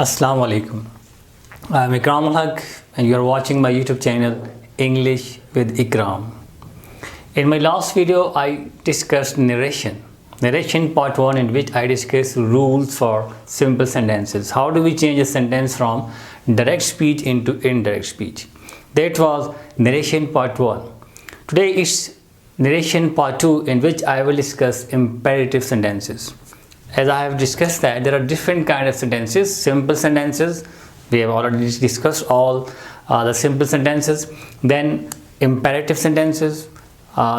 Assalamu alaikum. I'm Ikram and you are watching my YouTube channel English with Ikram. In my last video, I discussed narration. Narration part 1, in which I discussed rules for simple sentences. How do we change a sentence from direct speech into indirect speech? That was narration part 1. Today is narration part 2, in which I will discuss imperative sentences. As I have discussed that there are different kinds of sentences. Simple sentences, we have already discussed all the simple sentences. Then imperative sentences,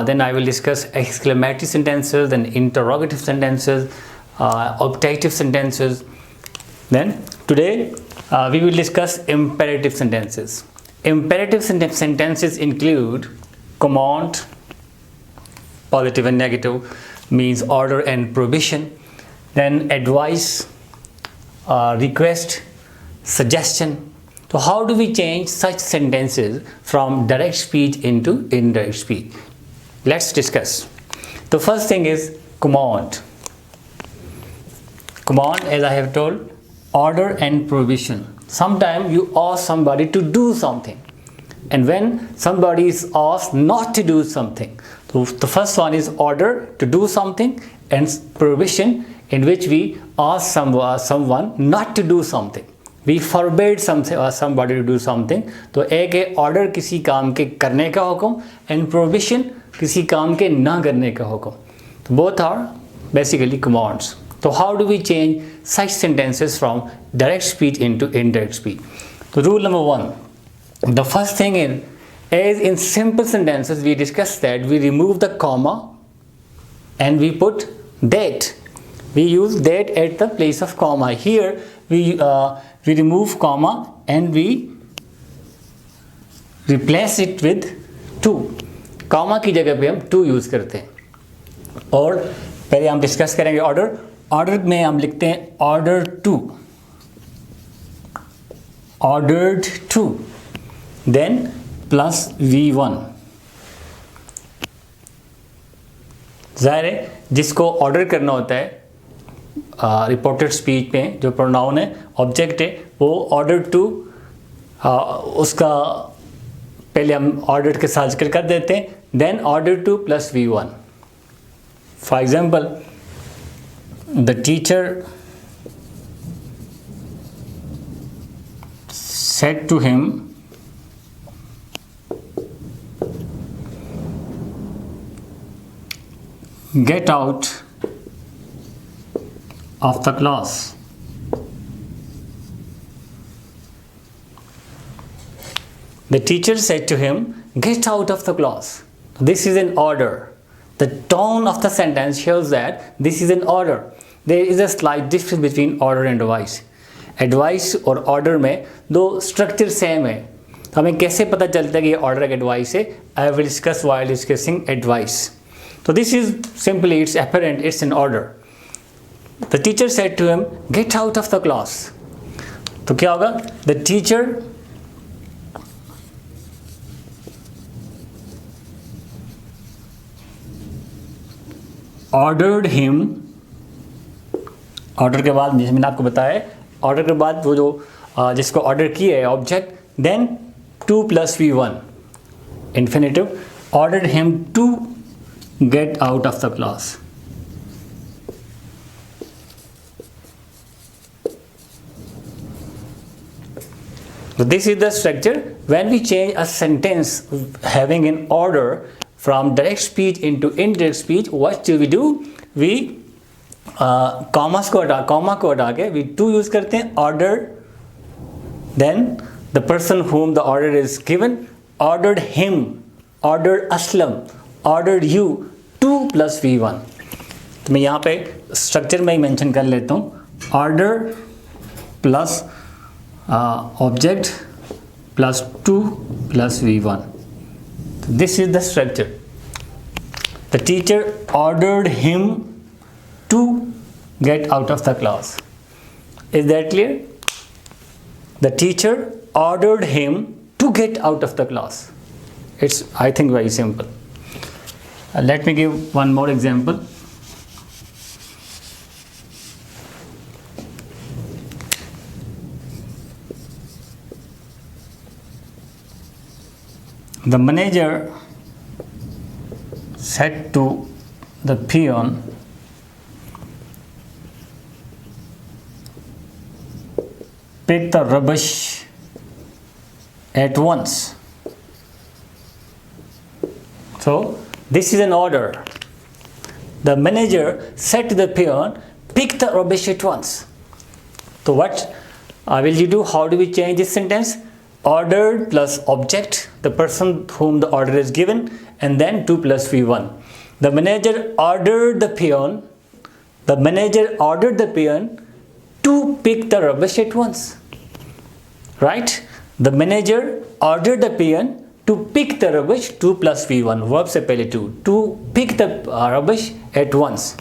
then I will discuss exclamatory sentences, then interrogative sentences, optative sentences. Then today we will discuss imperative sentences. Imperative sentences include command, positive and negative, means order and prohibition. Then advice, request, suggestion. So how do we change such sentences from direct speech into indirect speech? Let's discuss. The first thing is command. Command, as I have told, order and prohibition. Sometimes you ask somebody to do something, and when somebody is asked not to do something, so the first one is order to do something, and prohibition, in which we ask someone not to do something. We forbade somebody to do something. तो एक है order किसी काम के करने का हुक्म, and prohibition किसी काम के ना करने का हुक्म. So both are basically commands. So how do we change such sentences from direct speech into indirect speech? So rule number 1. The first thing is, as in simple sentences we discussed that we remove the comma and we put that. We use that at the place of comma. Here we remove comma and we replace it with to. comma की जगह पे हम to use करते हैं. और पहले हम discuss करेंगे ऑर्डर. ऑर्डर में हम लिखते हैं order to, ordered to, then plus V1. जाहिर है जिसको ऑर्डर करना होता है रिपोर्टेड स्पीच में, जो प्रोनाउन है, ऑब्जेक्ट है, वो ऑर्डर टू, उसका पहले हम ऑर्डर के साथ जिक्र कर देते हैं. Then order to plus V1. For example, the teacher said to him get out of the class. The teacher said to him, get out of the class. This is an order. The tone of the sentence shows that this is an order. There is a slight difference between order and advice. Advice और order में दो structure same है. तो हमें कैसे पता चलता है कि ये order एक advice है? I will discuss while discussing advice. So this is simply, it's apparent, it's an order. The teacher said to him, get out of the class. तो क्या होगा? The teacher ordered him. Order के बाद, जैसे मैंने आपको बताया, ऑर्डर के बाद वो जो जिसको ऑर्डर किया है object, then 2 plus V1 infinitive, ordered him to get out of the class. So this is the structure. When we change a sentence having an order from direct speech into indirect speech, what do? We comma को हटा के we to use करते हैं. Order, then the person whom the order is given, ordered him, ordered Aslam, ordered you, 2 plus V1. तो मैं यहाँ पे structure में ही मेंशन कर लेता हूँ. Order plus object plus 2 plus V1. This is the structure. The teacher ordered him to get out of the class. Is that clear? The teacher ordered him to get out of the class. It's, I think, very simple. Let me give one more example. The manager said to the peon, pick the rubbish at once. So this is an order. The manager said to the peon, pick the rubbish at once. So what will you do? How do we change this sentence? Ordered plus object, the person whom the order is given, and then 2 plus V1. The manager ordered the peon. The manager ordered the peon to pick the rubbish at once. Right? The manager ordered the peon to pick the rubbish, 2 plus V1, verb se pehle 2, to pick the rubbish at once.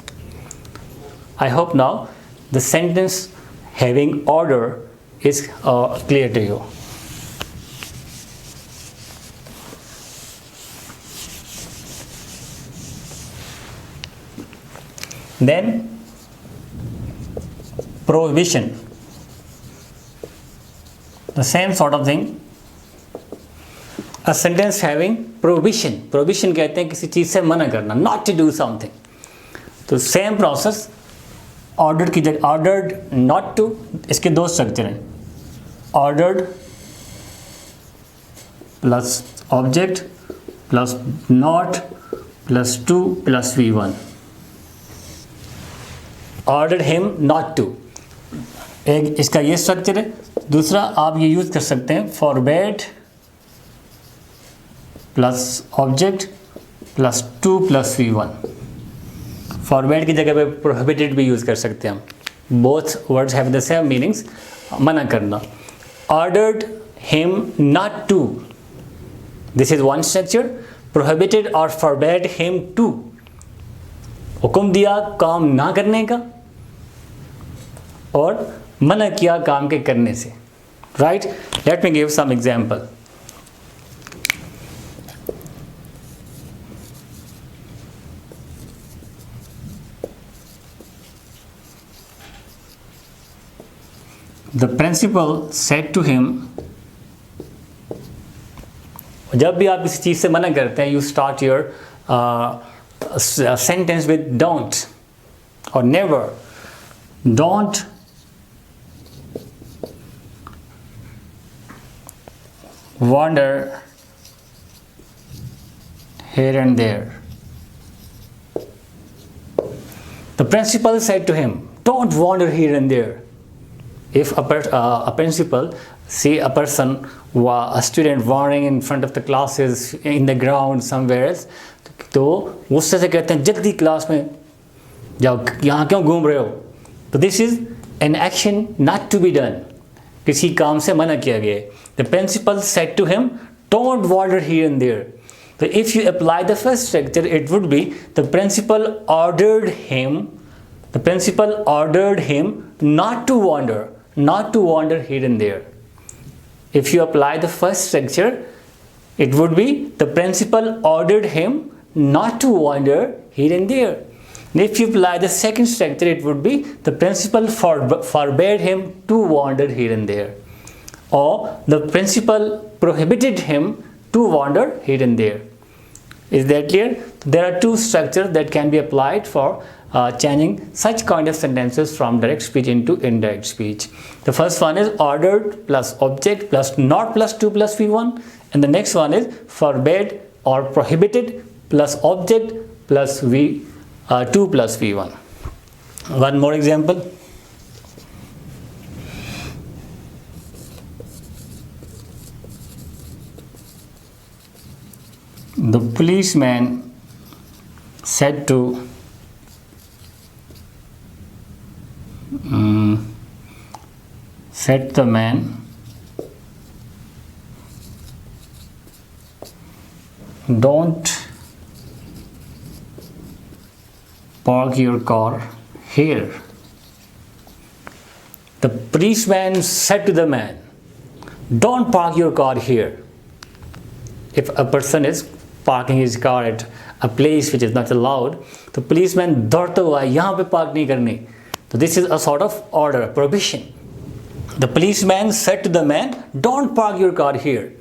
I hope now the sentence having order is clear to you. Then prohibition, the same sort of thing. A sentence having prohibition. Prohibition कहते हैं किसी चीज़ से मना करना, not to do something. तो same process, ordered की जगह ordered not to, इसके दो स्ट्रक्चर हैं. Ordered plus object plus not plus 2 plus V1. Ordered him not to. एक इसका ये स्ट्रक्चर है. दूसरा आप ये यूज़ कर सकते हैं, forbade plus object plus 2 plus V1. Forward की जगह पे प्रोहिबिटेड भी यूज़ कर सकते हैं हम. Both words have the same meanings. मना करना. Ordered him not to, this is one structure. Prohibited और फॉरबेड हिम टू, हुक्म दिया काम ना करने का और मना किया काम के करने से. Right? Let me give some example. The principal said to him, जब भी आप किसी चीज़ से मना करते हैं, you start your sentence with don't or never. Don't wander here and there. The principal said to him, don't wander here and there. If a principal see a person, a student wandering in front of the classes, in the ground somewhere else, तो गुस्से से कहते हैं जल्दी class में जाओ, यहाँ क्यों घूम रहे हो. तो this is an action not to be done. किसी काम से मना किया गया. The principal said to him, don't wander here and there. So if you apply the first structure, it would be the principal ordered him. The principal ordered him not to wander here and there. If you apply the first structure, it would be the principal ordered him not to wander here and there. And if you apply the second structure, it would be the principal forbade him to wander here and there, or the principal prohibited him to wander here and there. Is that clear? There are two structures that can be applied for changing such kind of sentences from direct speech into indirect speech. The first one is ordered plus object plus not plus 2 plus V1, and the next one is forbade or prohibited plus object plus 2 plus V1. One more example. The policeman said to said the man, don't park your car here. The policeman said to the man, don't park your car here. If a person is parking his car at a place which is not allowed, the policeman दौड़ता हुआ यहाँ पे park नहीं करनी. So this is a sort of order, prohibition. The policeman said to the man, don't park your car here.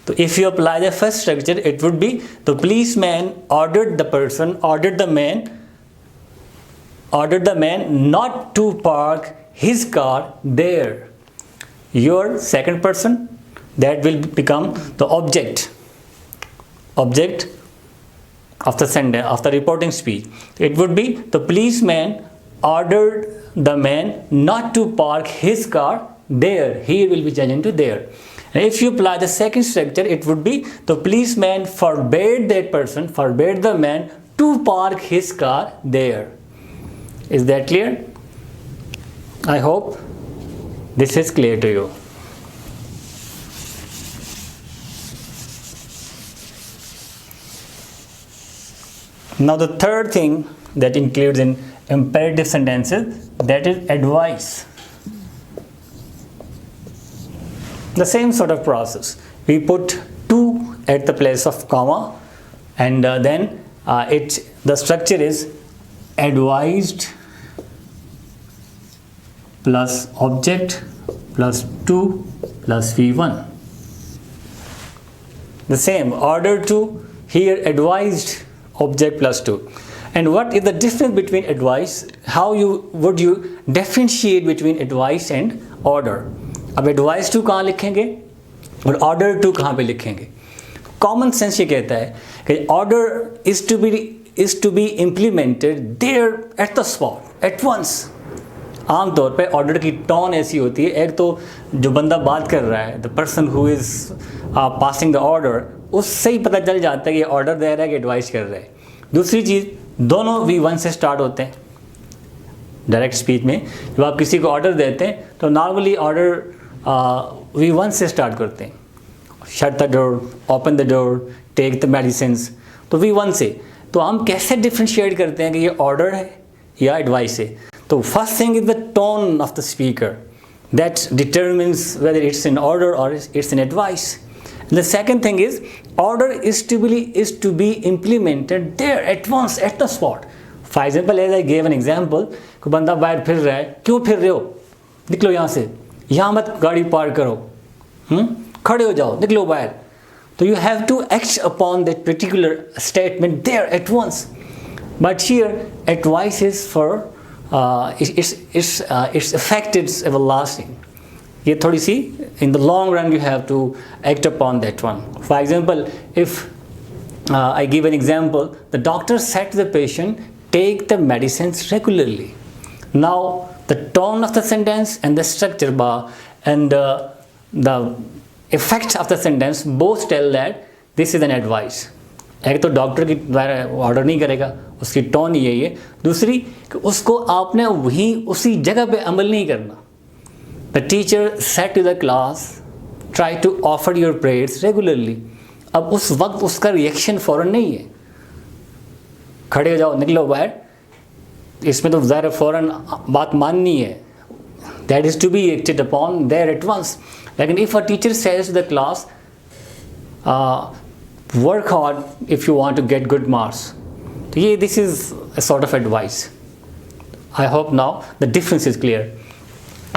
So if you apply the first structure, it would be the policeman ordered the man not to park his car there. Your second person, that will become the object of the sentence, of the reporting speech. It would be the policeman ordered the man not to park his car there. Here will be changed into there. And if you apply the second structure, it would be the policeman forbade the man to park his car there. Is that clear? I hope this is clear to you. Now the third thing that includes in imperative sentences, that is advice. The same sort of process. We put to at the place of comma, and then the structure is advised plus object plus to plus V1. The same, order to, here advised object plus to. And what is the difference between advice? How would you differentiate between advice and order? अब advice to कहाँ लिखेंगे और order to कहाँ पे लिखेंगे? Common sense ये कहता है कि order is to be implemented there at the spot, at once. आमतौर पे ऑर्डर की टोन ऐसी होती है, एक तो जो बंदा बात कर रहा है, the person who is passing the order, उससे ही पता चल जाता है कि ऑर्डर दे रहा है कि एडवाइस कर रहा है. दूसरी चीज़, दोनों V1 से स्टार्ट होते हैं. डायरेक्ट स्पीच में जब आप किसी को ऑर्डर देते हैं तो नॉर्मली ऑर्डर V1 से स्टार्ट करते हैं. Shut the door, open the door, take the medicines, तो V1 से. तो हम कैसे डिफ्रेंशिएट करते हैं कि ये ऑर्डर है या एडवाइस है? तो first thing is the tone of the speaker, that determines whether it's an order or it's an advice. The second thing is order is to be implemented there at once, at the spot. For example, as I gave an example, कि बंदा बाहर फिर रहा है, क्यों फिर रहे हो, निकलो यहाँ से, यहाँ मत गाड़ी पार्क करो, खड़े हो जाओ, निकलो बाहर. So you have to act upon that particular statement there at once. But here advice is for its effect is everlasting. ये थोड़ी सी, in the long run you have to act upon that one. For example, if I give an example, the doctor said to the patient, take the medicines regularly. Now the tone of the sentence and the structure bar and the effects of the sentence both tell that this is an advice. एक तो doctor की द्वारा order नहीं करेगा, उसकी tone यही है. दूसरी कि उसको आपने वहीं उसी जगह पे अमल नहीं करना. The teacher said to the class, try to offer your prayers regularly. अब उस वक्त उसका रिएक्शन फ़ौरन नहीं है, खड़े हो जाओ, निकलो बाहर, इसमें तो ज़ाहिर फ़ौरन बात माननी है. That is to be acted upon there at once. लेकिन if a teacher says to the class, work hard if you want to get good marks. Yeah, this is a sort of advice. I hope now the difference is clear.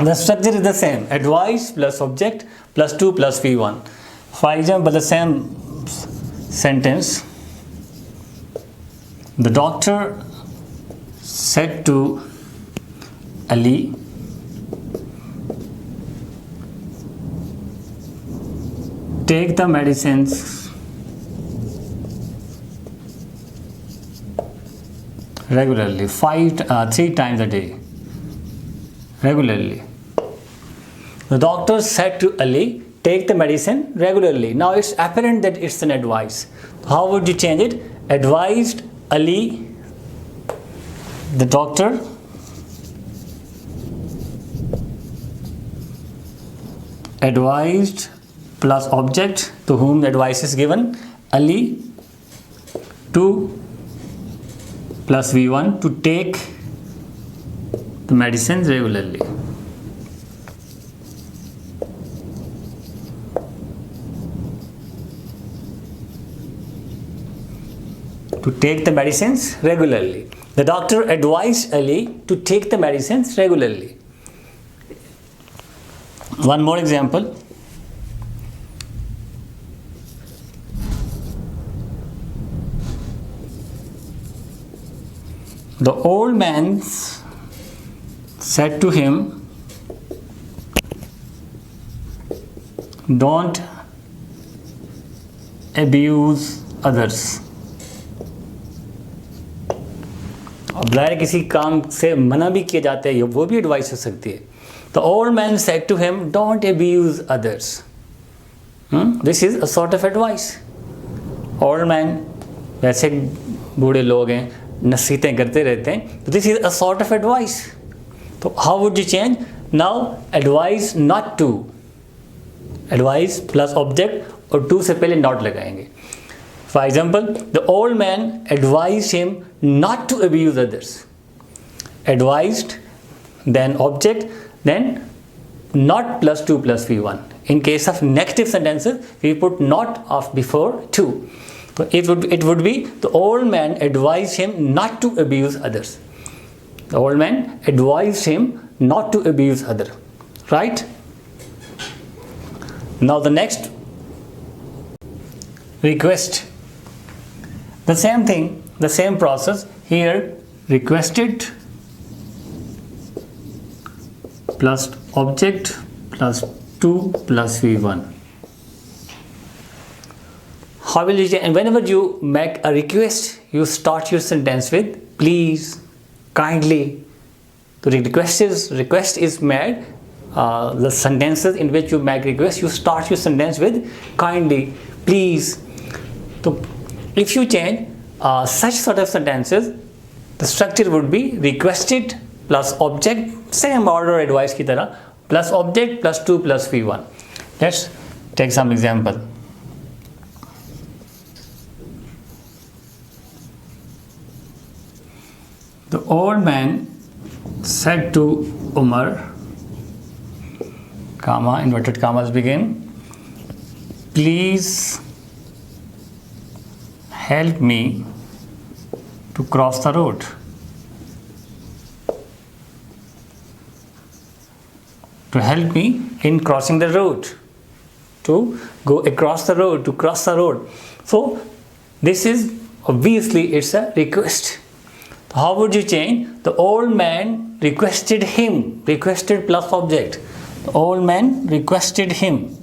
The structure is the same, advice plus object plus 2 plus V1. For example, the same sentence, the doctor said to Ali, take the medicines regularly, 3 times a day, regularly. The doctor said to Ali, take the medicine regularly. Now it's apparent that it's an advice. How would you change it? Advised Ali, the doctor, advised plus object to whom the advice is given, Ali, to plus V1 to take the medicines regularly. To take the medicines regularly. The doctor advised Ali to take the medicines regularly. One more example. The old man said to him, don't abuse others. अब ज़ाहिर किसी काम से मना भी किया जाता है, वो भी एडवाइस हो सकती है. The old man said to him, don't abuse others. This is a sort of advice. Old man, वैसे बूढ़े लोग हैं, नसीहतें करते रहते हैं, तो this is a sort of advice. तो how would you change? Now advise not to. Advise plus object और to से पहले not लगाएंगे. For example, the old man advised him not to abuse others. Advised, then object, then not plus to plus V1. In case of negative sentences, we put not of before to. So it would be the old man advised him not to abuse others. The old man advised him not to abuse others. Right? Now the next, request. The same thing, the same process. Here, requested plus object plus 2 plus V1. How will you change? And whenever you make a request, you start your sentence with please, kindly. The request is made. The sentences in which you make request, you start your sentence with kindly, please. So if you change such sort of sentences, the structure would be requested plus object, same order advice की तरह, plus object plus 2 plus V1. Let's take some example. The old man said to Umar, comma, inverted commas begin, please help me to cross the road. To help me in crossing the road. To go across the road, to cross the road. So this is obviously it's a request. How would you change? The old man requested him. Requested plus object. The old man requested him.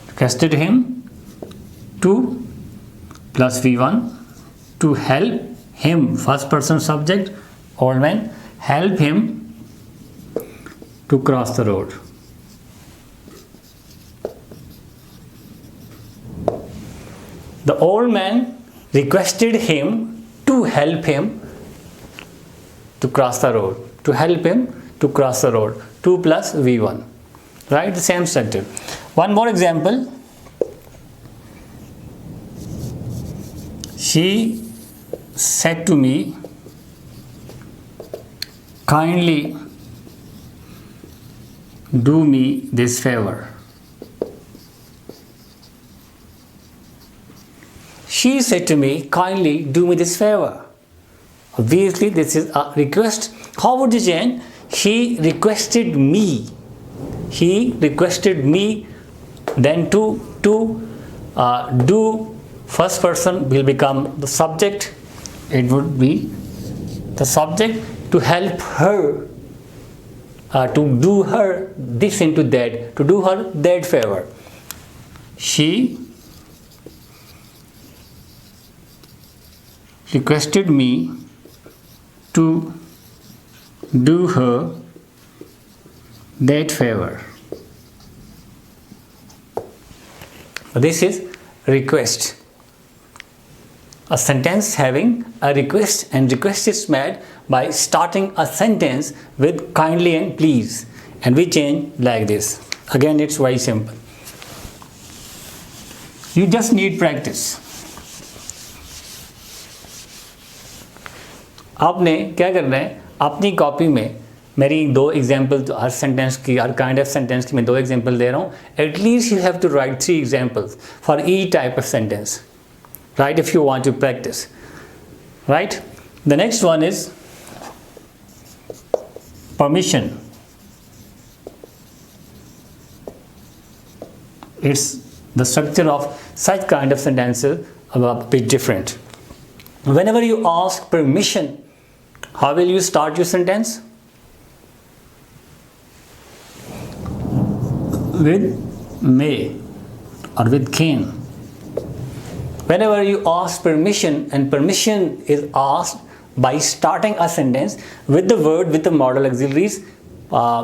Requested him to plus V1 to help him, first person subject, old man, help him to cross the road. The old man requested him to help him to cross the road. To help him to cross the road. 2 plus V1. Right? The same structure. One more example. She said to me, kindly do me this favor. She said to me, kindly do me this favor. Obviously, this is a request. How would you change? He requested me. He requested me. Then to do, first person will become the subject. It would be the subject to help her, to do her this into that, to do her that favor. She requested me to do her that favor. This is request. A sentence having a request, and request is made by starting a sentence with kindly and please, and we change like this. Again, it's very simple. You just need practice. आपने क्या करना है, अपनी copy में मेरी 2 example, हर sentence की, हर kind of sentence की मैं 2 एग्जाम्पल दे रहा हूँ. At least you have to write 3 examples for each type of sentence, right, if you want to practice. Right? The next one is permission. it's the structure of such kind of sentences a bit different. Whenever you ask permission, how will you start your sentence? With may or with can. Whenever you ask permission, and permission is asked by starting a sentence with the word with the modal auxiliaries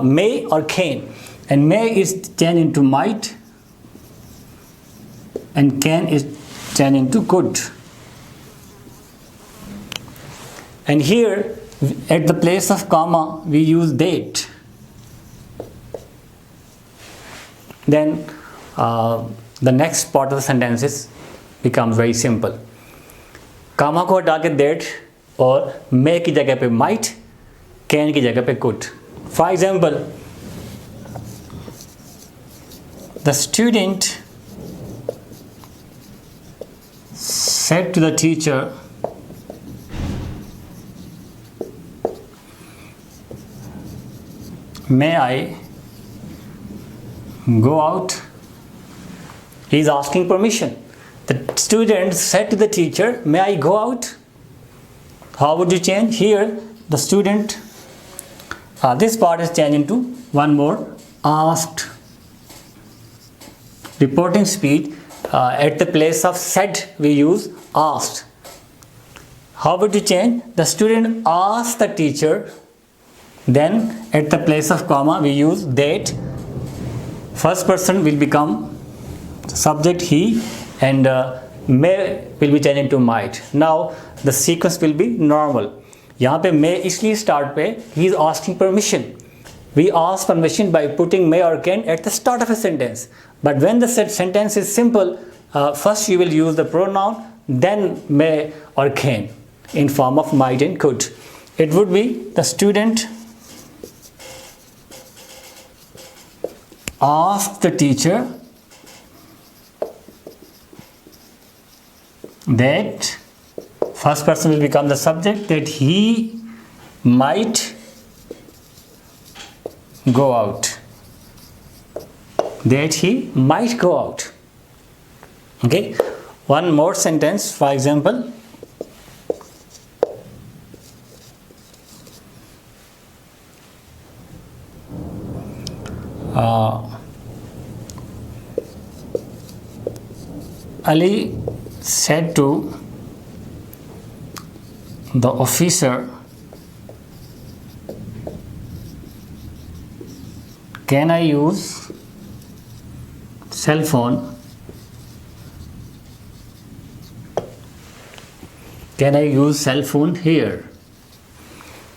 may or can, and may is changed into might and can is changed into could. And here at the place of comma we use that. Then the next part of the sentences becomes very simple. Comma को हटा के that और may की जगह पे might, can की जगह पे could. For example, the student said to the teacher, may I go out? He is asking permission. The student said to the teacher, may I go out? How would you change? Here the student, this part is changed into one more, asked. Reporting speech, at the place of said we use asked. How would you change? The student asked the teacher, then at the place of comma we use that. First person will become subject he, and may will be changed into might. Now the sequence will be normal. यहाँ पे may इसलिए start पे he is asking permission. We ask permission by putting may or can at the start of a sentence. But when the sentence is simple, first you will use the pronoun, then may or can in form of might and could. It would be the student asked the teacher that, first person will become the subject, that he might go out. That he might go out. Okay, one more sentence, for example, Ali said to the officer, can I use cell phone? Can I use cell phone here?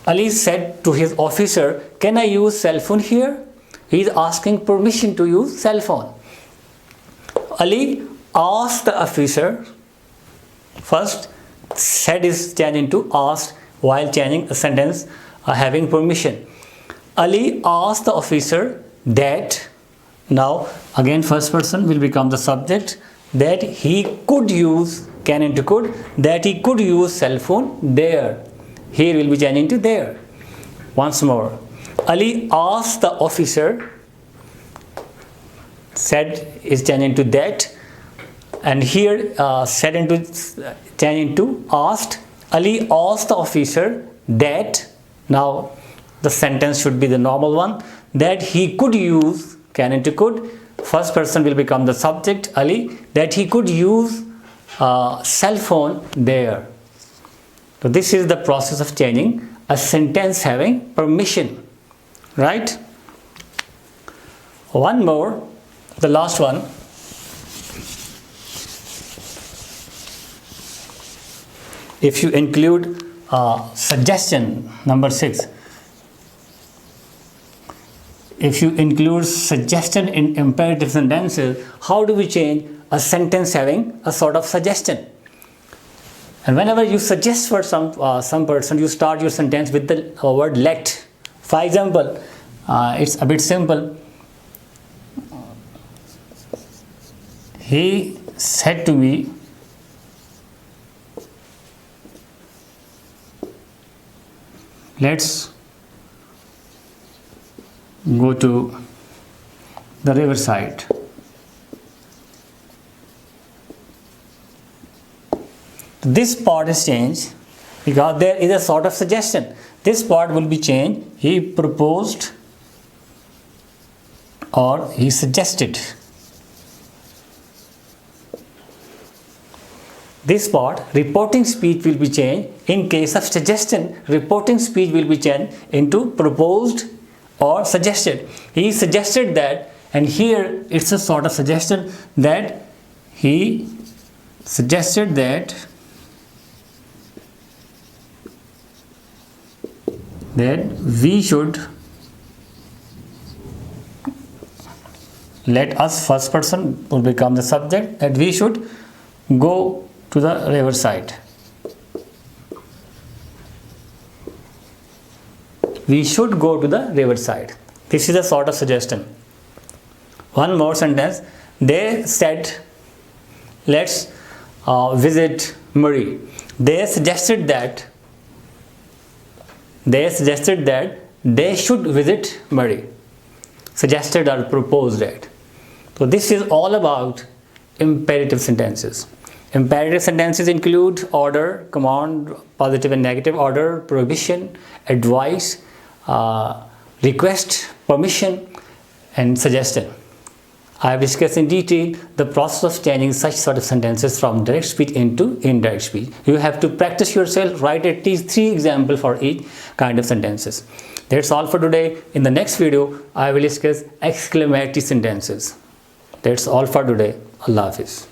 Ali said to his officer, can I use cell phone here? He is asking permission to use cell phone. Ali asked the officer. First, said is changed into asked while changing a sentence having permission. Ali asked the officer that, now again first person will become the subject, that he could use, can into could, that he could use cell phone there. Here will be changed into there. Once more, Ali asked the officer, said is changed into that, and here said into changed into asked. Ali asked the officer that, now the sentence should be the normal one, that he could use, can into could, first person will become the subject, Ali, that he could use cell phone there. So this is the process of changing a sentence having permission, right? One more, the last one. If you include suggestion, number 6, if you include suggestion in imperative sentences, how do we change a sentence having a sort of suggestion? And whenever you suggest for some person, you start your sentence with the word let. For example, it's a bit simple. He said to me, let's go to the riverside. This part is changed because there is a sort of suggestion. This part will be changed. He proposed or he suggested. This part, reporting speech, will be changed. In case of suggestion, reporting speech will be changed into proposed or suggested. He suggested that, and here it's a sort of suggestion that he suggested that we should let us, first person will become the subject, that we should go to the riverside. We should go to the riverside. This is a sort of suggestion. One more sentence. They said, let's visit Murray. They suggested that they should visit Murray. Suggested or proposed that. So this is all about imperative sentences. Imperative sentences include order, command, positive and negative order, prohibition, advice, request, permission, and suggestion. I have discussed in detail the process of changing such sort of sentences from direct speech into indirect speech. You have to practice yourself, write at least 3 examples for each kind of sentences. That's all for today. In the next video, I will discuss exclamatory sentences. That's all for today. Allah Hafiz.